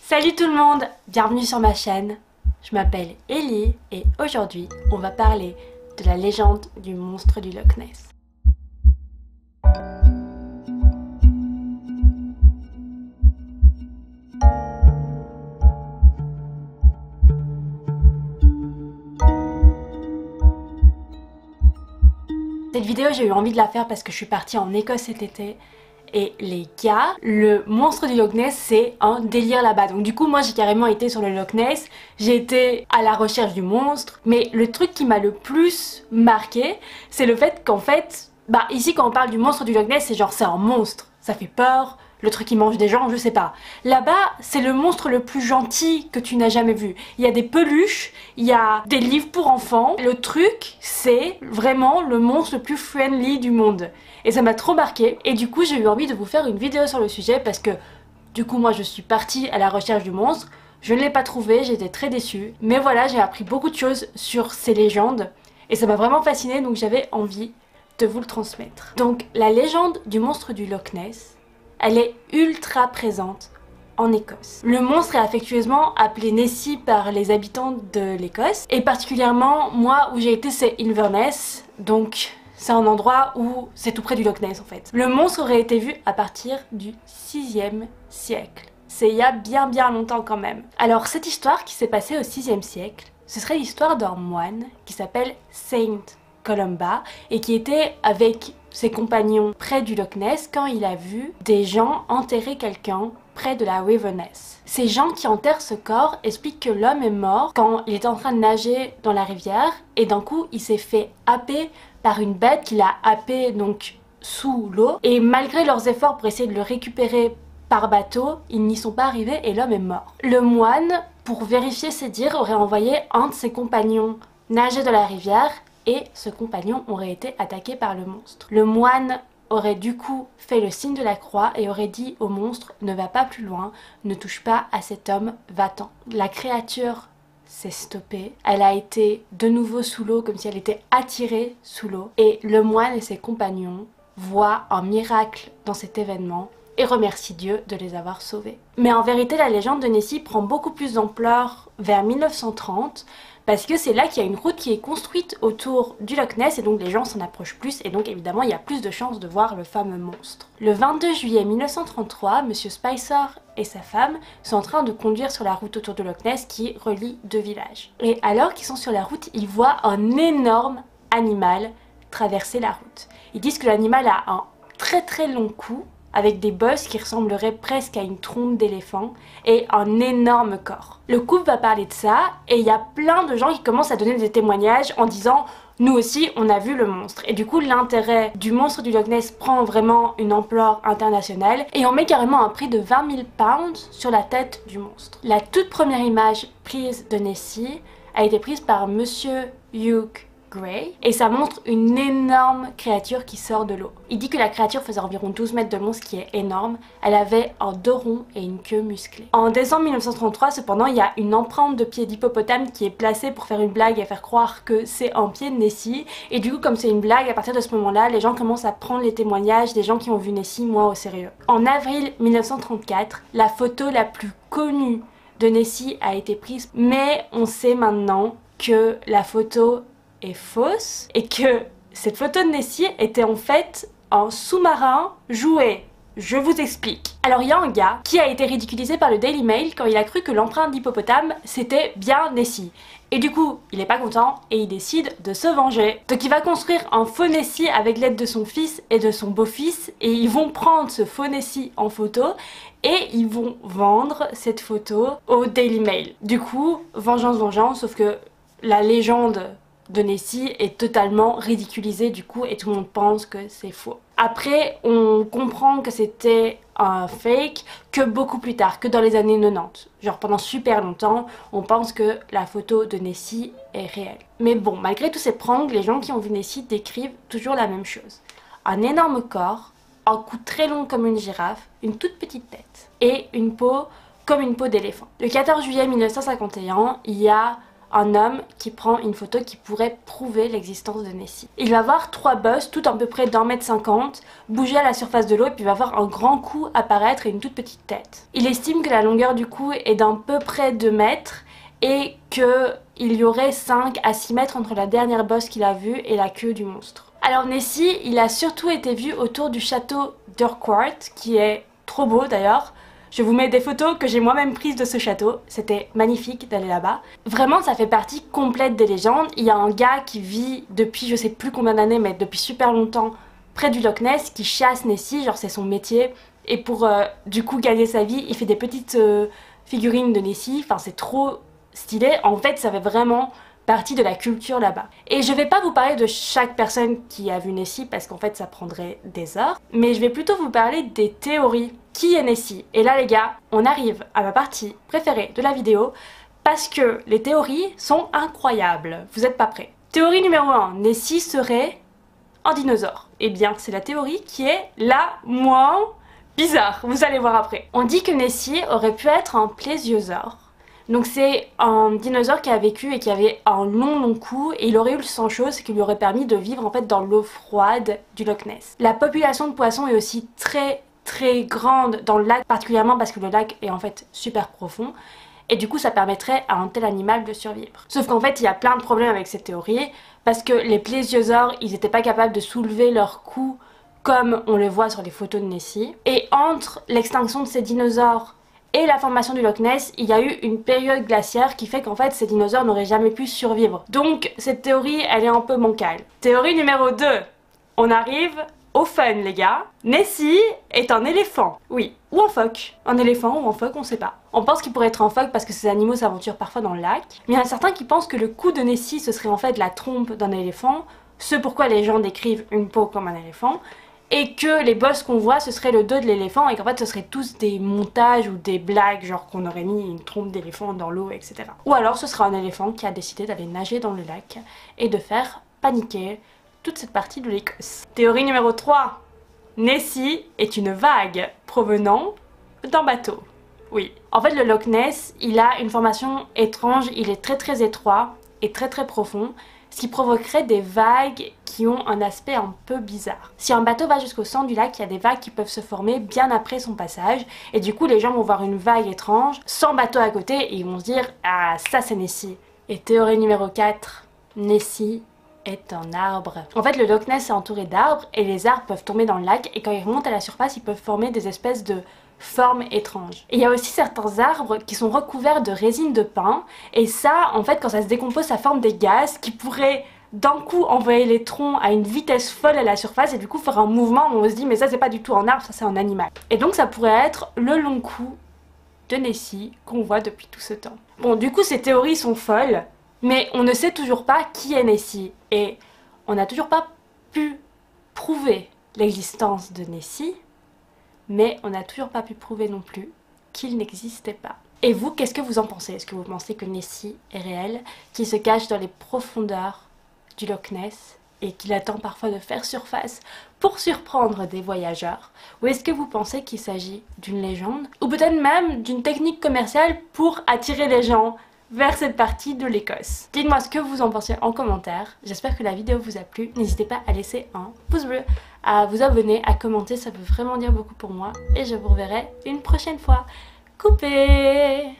Salut tout le monde, bienvenue sur ma chaîne. Je m'appelle Ellie et aujourd'hui on va parler de la légende du monstre du Loch Ness. Cette vidéo j'ai eu envie de la faire parce que je suis partie en Écosse cet été. Et les gars, le monstre du Loch Ness, c'est un délire là-bas. Donc du coup, moi j'ai carrément été sur le Loch Ness, j'ai été à la recherche du monstre. Mais le truc qui m'a le plus marqué, c'est le fait qu'en fait, ici quand on parle du monstre du Loch Ness, c'est genre c'est un monstre, ça fait peur, le truc qui mange des gens, je sais pas. Là-bas, c'est le monstre le plus gentil que tu n'as jamais vu. Il y a des peluches, il y a des livres pour enfants. Le truc, c'est vraiment le monstre le plus friendly du monde. Et ça m'a trop marqué. Et du coup, j'ai eu envie de vous faire une vidéo sur le sujet parce que du coup, moi, je suis partie à la recherche du monstre. Je ne l'ai pas trouvé, j'étais très déçue. Mais voilà, j'ai appris beaucoup de choses sur ces légendes. Et ça m'a vraiment fascinée, donc j'avais envie de vous le transmettre. Donc, la légende du monstre du Loch Ness, elle est ultra présente en Écosse. Le monstre est affectueusement appelé Nessie par les habitants de l'Écosse. Et particulièrement, moi, où j'ai été, c'est Inverness. Donc, c'est un endroit où c'est tout près du Loch Ness en fait. Le monstre aurait été vu à partir du 6e siècle. C'est il y a bien longtemps quand même. Alors, cette histoire qui s'est passée au 6e siècle, ce serait l'histoire d'un moine qui s'appelle Saint Columba et qui était avec ses compagnons près du Loch Ness quand il a vu des gens enterrer quelqu'un près de la River Ness. Ces gens qui enterrent ce corps expliquent que l'homme est mort quand il était en train de nager dans la rivière et d'un coup il s'est fait happer par une bête qui l'a happé donc sous l'eau et malgré leurs efforts pour essayer de le récupérer par bateau, ils n'y sont pas arrivés et l'homme est mort. Le moine, pour vérifier ses dires, aurait envoyé un de ses compagnons nager dans la rivière et ce compagnon aurait été attaqué par le monstre. Le moine aurait du coup fait le signe de la croix et aurait dit au monstre « Ne va pas plus loin, ne touche pas à cet homme, va-t'en ». La créature s'est stoppée, elle a été de nouveau sous l'eau comme si elle était attirée sous l'eau et le moine et ses compagnons voient un miracle dans cet événement et remercient Dieu de les avoir sauvés. Mais en vérité, la légende de Nessie prend beaucoup plus d'ampleur vers 1930 parce que c'est là qu'il y a une route qui est construite autour du Loch Ness et donc les gens s'en approchent plus et donc évidemment il y a plus de chances de voir le fameux monstre. Le 22 juillet 1933, Monsieur Spicer et sa femme sont en train de conduire sur la route autour du Loch Ness qui relie deux villages. Et alors qu'ils sont sur la route, ils voient un énorme animal traverser la route. Ils disent que l'animal a un très long cou avec des bosses qui ressembleraient presque à une trompe d'éléphant et un énorme corps. Le couple va parler de ça et il y a plein de gens qui commencent à donner des témoignages en disant « Nous aussi, on a vu le monstre ». Et du coup, l'intérêt du monstre du Loch Ness prend vraiment une ampleur internationale et on met carrément un prix de 20 000 pounds sur la tête du monstre. La toute première image prise de Nessie a été prise par Monsieur Hugh Gray et ça montre une énorme créature qui sort de l'eau. Il dit que la créature faisait environ 12 mètres de long, ce qui est énorme. Elle avait un dos rond et une queue musclée. En décembre 1933, cependant, il y a une empreinte de pied d'hippopotame qui est placée pour faire une blague et faire croire que c'est un pied de Nessie. Et du coup, comme c'est une blague, à partir de ce moment-là, les gens commencent à prendre les témoignages des gens qui ont vu Nessie moins au sérieux. En avril 1934, la photo la plus connue de Nessie a été prise, mais on sait maintenant que la photo est fausse et que cette photo de Nessie était en fait un sous-marin jouet. Je vous explique. Alors il y a un gars qui a été ridiculisé par le Daily Mail quand il a cru que l'empreinte d'hippopotame c'était bien Nessie. Et du coup, il est pas content et il décide de se venger. Donc il va construire un faux Nessie avec l'aide de son fils et de son beau-fils et ils vont prendre ce faux Nessie en photo et ils vont vendre cette photo au Daily Mail. Du coup, vengeance, sauf que la légende de Nessie est totalement ridiculisée du coup et tout le monde pense que c'est faux. Après, on comprend que c'était un fake que beaucoup plus tard, que dans les années 90. Genre pendant super longtemps, on pense que la photo de Nessie est réelle. Mais bon, malgré tous ces pranks, les gens qui ont vu Nessie décrivent toujours la même chose. Un énorme corps, un cou très long comme une girafe, une toute petite tête et une peau comme une peau d'éléphant. Le 14 juillet 1951, il y a un homme qui prend une photo qui pourrait prouver l'existence de Nessie. Il va voir 3 bosses, toutes à peu près d'1,50 m, bouger à la surface de l'eau et puis il va voir un grand cou apparaître et une toute petite tête. Il estime que la longueur du cou est d'à peu près 2 mètres et qu'il y aurait 5 à 6 mètres entre la dernière bosse qu'il a vue et la queue du monstre. Alors Nessie, il a surtout été vu autour du château d'Urquhart, qui est trop beau d'ailleurs. Je vous mets des photos que j'ai moi-même prises de ce château, c'était magnifique d'aller là-bas. Vraiment, ça fait partie complète des légendes. Il y a un gars qui vit depuis je sais plus combien d'années, mais depuis super longtemps, près du Loch Ness, qui chasse Nessie, genre c'est son métier. Et pour du coup gagner sa vie, il fait des petites figurines de Nessie, enfin c'est trop stylé. En fait, ça fait vraiment partie de la culture là-bas. Et je vais pas vous parler de chaque personne qui a vu Nessie parce qu'en fait ça prendrait des heures, mais je vais plutôt vous parler des théories. Qui est Nessie? Et là les gars, on arrive à ma partie préférée de la vidéo parce que les théories sont incroyables. Vous êtes pas prêts? Théorie numéro 1, Nessie serait un dinosaure. Eh bien, c'est la théorie qui est la moins bizarre, vous allez voir après. On dit que Nessie aurait pu être un plésiosaure. Donc c'est un dinosaure qui a vécu et qui avait un long cou et il aurait eu le sang chaud, ce qui lui aurait permis de vivre en fait dans l'eau froide du Loch Ness. La population de poissons est aussi très grande dans le lac, particulièrement parce que le lac est en fait super profond et du coup ça permettrait à un tel animal de survivre. Sauf qu'en fait il y a plein de problèmes avec cette théorie parce que les plésiosaures ils n'étaient pas capables de soulever leur cou comme on le voit sur les photos de Nessie, et entre l'extinction de ces dinosaures et la formation du Loch Ness, il y a eu une période glaciaire qui fait qu'en fait ces dinosaures n'auraient jamais pu survivre. Donc cette théorie elle est un peu bancale. Théorie numéro 2, on arrive au fun les gars. Nessie est un éléphant, oui, ou un phoque. Un éléphant ou un phoque, on sait pas. On pense qu'il pourrait être un phoque parce que ces animaux s'aventurent parfois dans le lac. Mais il y en a certains qui pensent que le cou de Nessie ce serait en fait la trompe d'un éléphant, ce pourquoi les gens décrivent une peau comme un éléphant. Et que les bosses qu'on voit ce serait le dos de l'éléphant et qu'en fait ce serait tous des montages ou des blagues, genre qu'on aurait mis une trompe d'éléphant dans l'eau, etc. Ou alors ce sera un éléphant qui a décidé d'aller nager dans le lac et de faire paniquer toute cette partie de l'Écosse. Théorie numéro 3. Nessie est une vague provenant d'un bateau. Oui. En fait le Loch Ness, il a une formation étrange, il est très étroit et très profond, ce qui provoquerait des vagues qui ont un aspect un peu bizarre. Si un bateau va jusqu'au centre du lac, il y a des vagues qui peuvent se former bien après son passage, et du coup les gens vont voir une vague étrange, sans bateau à côté, et ils vont se dire « Ah, ça c'est Nessie ». Et théorie numéro 4, Nessie est un arbre. En fait le Loch Ness est entouré d'arbres, et les arbres peuvent tomber dans le lac, et quand ils remontent à la surface, ils peuvent former des espèces de formes étranges. Et il y a aussi certains arbres qui sont recouverts de résine de pin, et ça, en fait, quand ça se décompose, ça forme des gaz qui pourraient d'un coup envoyer les troncs à une vitesse folle à la surface et du coup faire un mouvement où on se dit mais ça c'est pas du tout un arbre, ça c'est un animal. Et donc ça pourrait être le long cou de Nessie qu'on voit depuis tout ce temps. Bon, du coup ces théories sont folles, mais on ne sait toujours pas qui est Nessie, et on n'a toujours pas pu prouver l'existence de Nessie, mais on n'a toujours pas pu prouver non plus qu'il n'existait pas. Et vous, qu'est-ce que vous en pensez? Est-ce que vous pensez que Nessie est réel, qu'il se cache dans les profondeurs du Loch Ness et qu'il attend parfois de faire surface pour surprendre des voyageurs? Ou est-ce que vous pensez qu'il s'agit d'une légende? Ou peut-être même d'une technique commerciale pour attirer les gens vers cette partie de l'Écosse? Dites-moi ce que vous en pensez en commentaire. J'espère que la vidéo vous a plu. N'hésitez pas à laisser un pouce bleu, à vous abonner, à commenter, ça peut vraiment dire beaucoup pour moi. Et je vous reverrai une prochaine fois. Coupé!